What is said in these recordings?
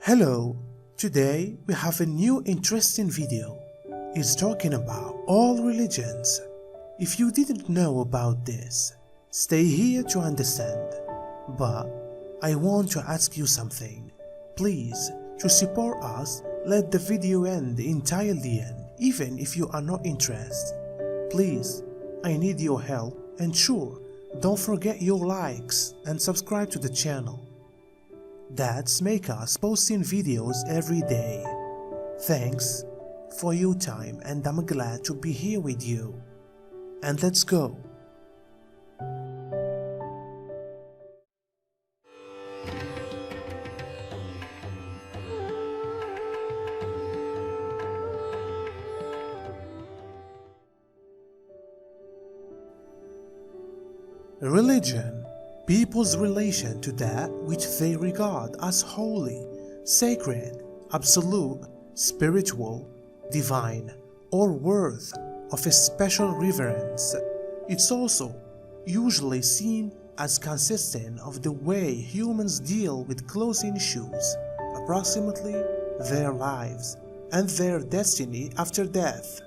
Hello, today we have a new interesting video. It's talking about all religions. If you didn't know about this, stay here to understand. But I want to ask you something. Please, to support us, let the video end entirely even if you are not interested. Please, I need your help, and sure, don't forget your likes and subscribe to the channel. That's make us posting videos every day. Thanks for your time, and I'm glad to be here with you. And let's go. Religion, people's relation to that which they regard as holy, sacred, absolute, spiritual, divine, or worth of a special reverence. It's also usually seen as consistent of the way humans deal with closing issues, approximately their lives and their destiny after death.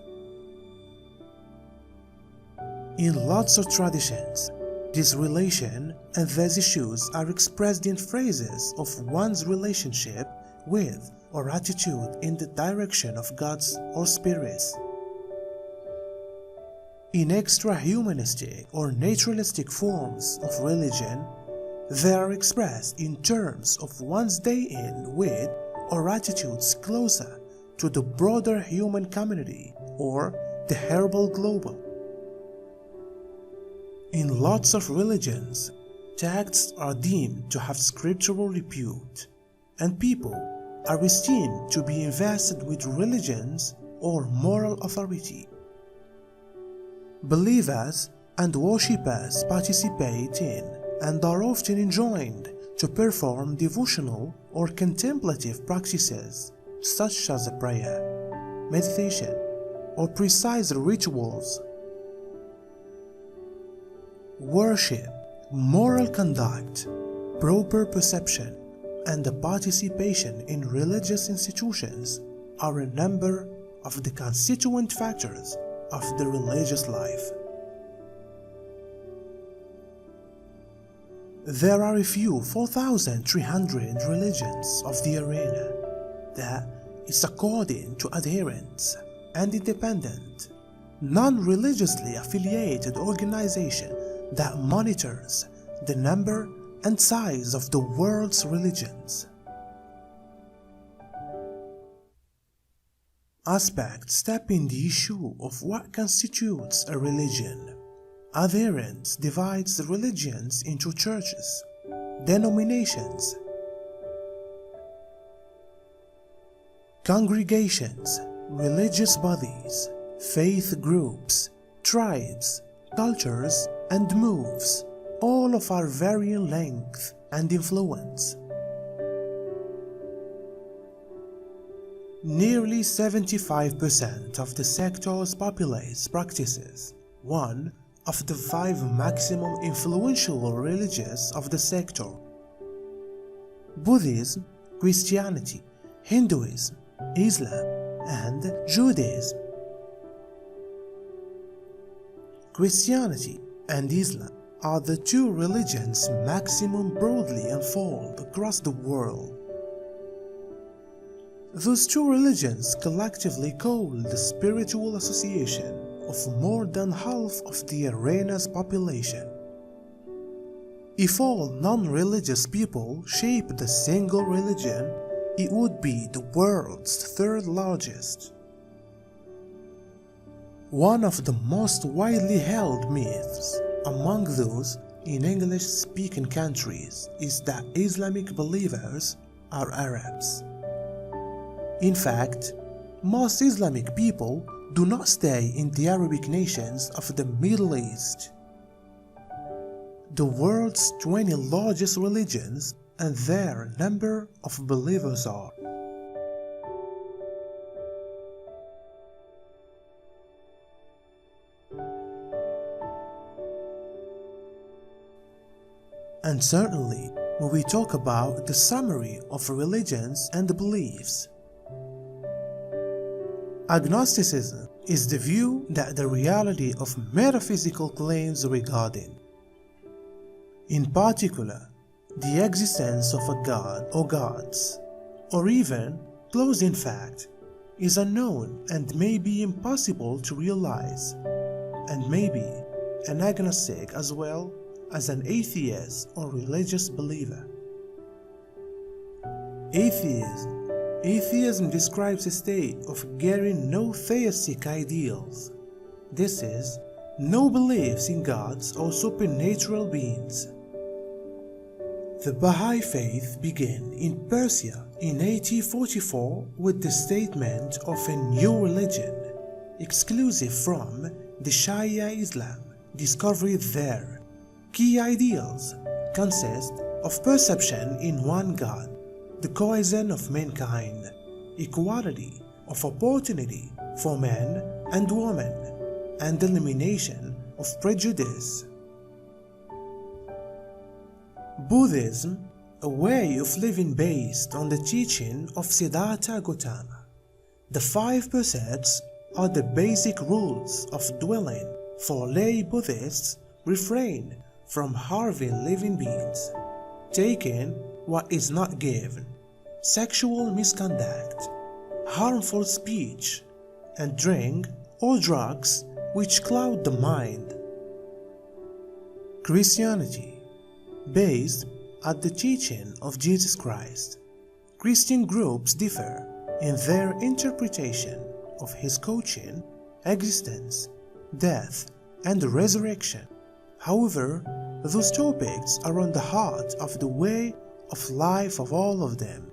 In lots of traditions, this relation and these issues are expressed in phrases of one's relationship with or attitude in the direction of gods or spirits. In extra-humanistic or naturalistic forms of religion, they are expressed in terms of one's day-in with or attitudes closer to the broader human community or the herbal global. In lots of religions, texts are deemed to have scriptural repute, and people are esteemed to be invested with religions or moral authority. Believers and worshippers participate in and are often enjoined to perform devotional or contemplative practices such as prayer, meditation, or precise rituals. Worship, moral conduct, proper perception, and the participation in religious institutions are a number of the constituent factors of the religious life. There are a few 4,300 religions of the arena that is according to adherents and independent, non-religiously affiliated organization that monitors the number and size of the world's religions. Aspects step in the issue of what constitutes a religion. Adherents divides the religions into churches, denominations, congregations, religious bodies, faith groups, tribes, cultures, and moves, all of our varying length and influence. Nearly 75% of the sector's populace practices one of the 5 maximum influential religions of the sector: Buddhism, Christianity, Hinduism, Islam, and Judaism. Christianity and Islam are the 2 religions maximum broadly unfold across the world. Those 2 religions collectively call the spiritual association of more than half of the arena's population. If all non-religious people shaped the single religion, it would be the world's 3rd largest. One of the most widely held myths among those in English-speaking countries is that Islamic believers are Arabs. In fact, most Islamic people do not stay in the Arabic nations of the Middle East. The world's 20 largest religions and their number of believers are: and certainly where we talk about the summary of religions and beliefs. Agnosticism is the view that the reality of metaphysical claims regarding, in particular, the existence of a god or gods, or even, close in fact, is unknown and may be impossible to realize, and may be an agnostic as well as an atheist or religious believer. Atheism describes a state of getting no theistic ideals. This is, no beliefs in gods or supernatural beings. The Baha'i faith began in Persia in 1844 with the statement of a new religion, exclusive from the Shia Islam, discovered there. Key ideals consist of perception in one God, the cohesion of mankind, equality of opportunity for men and women, and elimination of prejudice. Buddhism, a way of living based on the teaching of Siddhartha Gautama. The 5 precepts are the basic rules of dwelling for lay Buddhists. Refrain from harming living beings, taking what is not given, sexual misconduct, harmful speech, and drink or drugs which cloud the mind. Christianity, based at the teaching of Jesus Christ. Christian groups differ in their interpretation of his coaching, existence, death, and resurrection. However, those topics are on the heart of the way of life of all of them,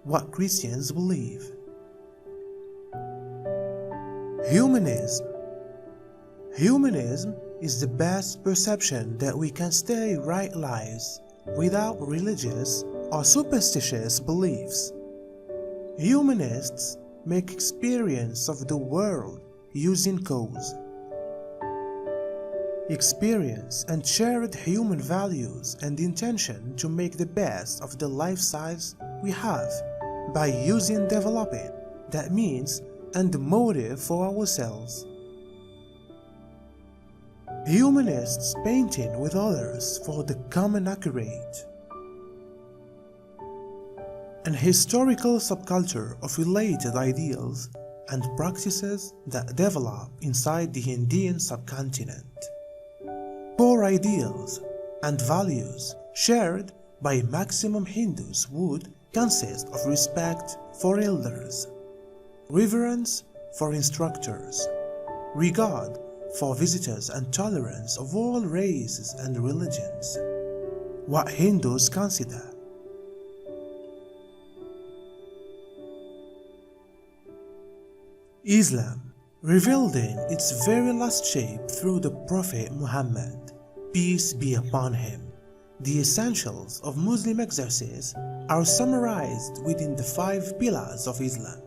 what Christians believe. Humanism. Humanism is the best perception that we can stay right lives without religious or superstitious beliefs. Humanists make experience of the world using cause, experience and shared human values and intention to make the best of the lifestyles we have by using developing that means and the motive for ourselves. Humanists painting with others for the common accurate. An historical subculture of related ideals and practices that develop inside the Indian subcontinent. Core ideals and values shared by maximum Hindus would consist of respect for elders, reverence for instructors, regard for visitors, and tolerance of all races and religions, what Hindus consider. Islam, revealed in its very last shape through the Prophet Muhammad, peace be upon him. The essentials of Muslim exercise are summarized within the 5 pillars of Islam.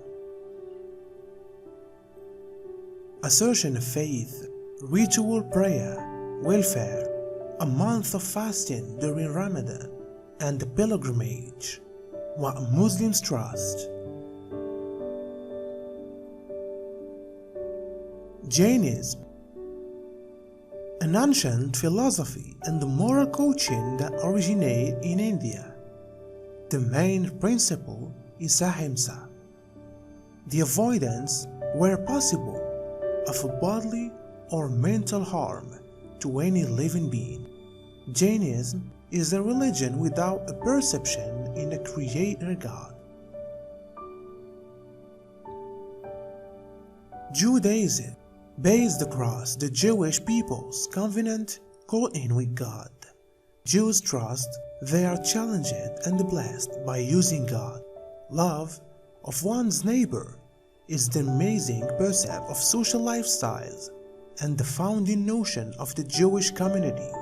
Assertion of faith, ritual prayer, welfare, a month of fasting during Ramadan, and the pilgrimage, what Muslims trust. Jainism, an ancient philosophy and moral coaching that originate in India. The main principle is ahimsa, the avoidance, where possible, of bodily or mental harm to any living being. Jainism is a religion without a perception in a creator God. Judaism, based across the Jewish people's covenant covenant with God. Jews trust they are challenged and blessed by using God. Love of one's neighbor is the amazing percept of social lifestyles and the founding notion of the Jewish community,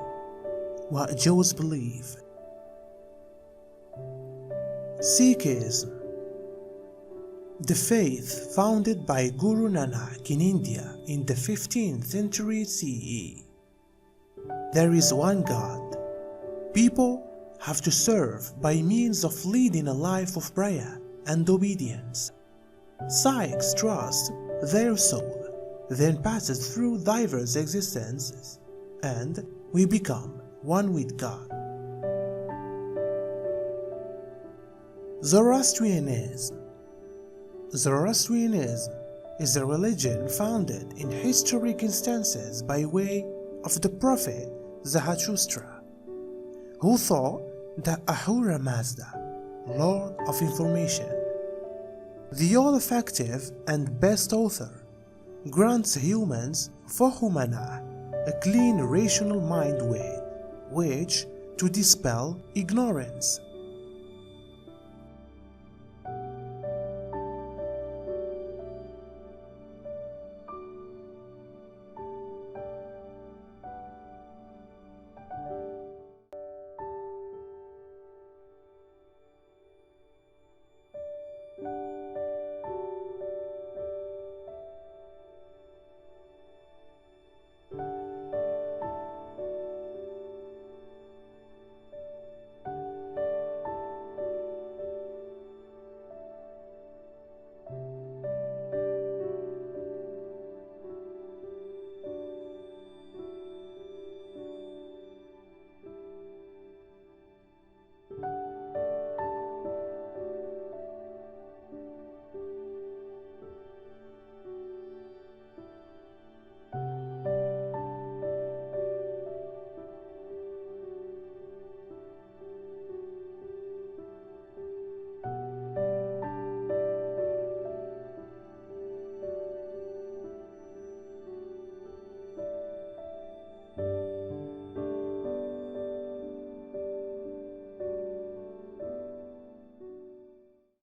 what Jews believe. Sikhism, the faith founded by Guru Nanak in India in the 15th century CE. There is one God. People have to serve by means of leading a life of prayer and obedience. Psyches trust their soul, then passes through diverse existences, and we become one with God. Zoroastrianism. Zoroastrianism is a religion founded in historic instances by way of the prophet Zarathustra, who thought that Ahura Mazda, Lord of Information, the all-effective and best author, grants humans Fahumana, a clean rational mind with which to dispel ignorance.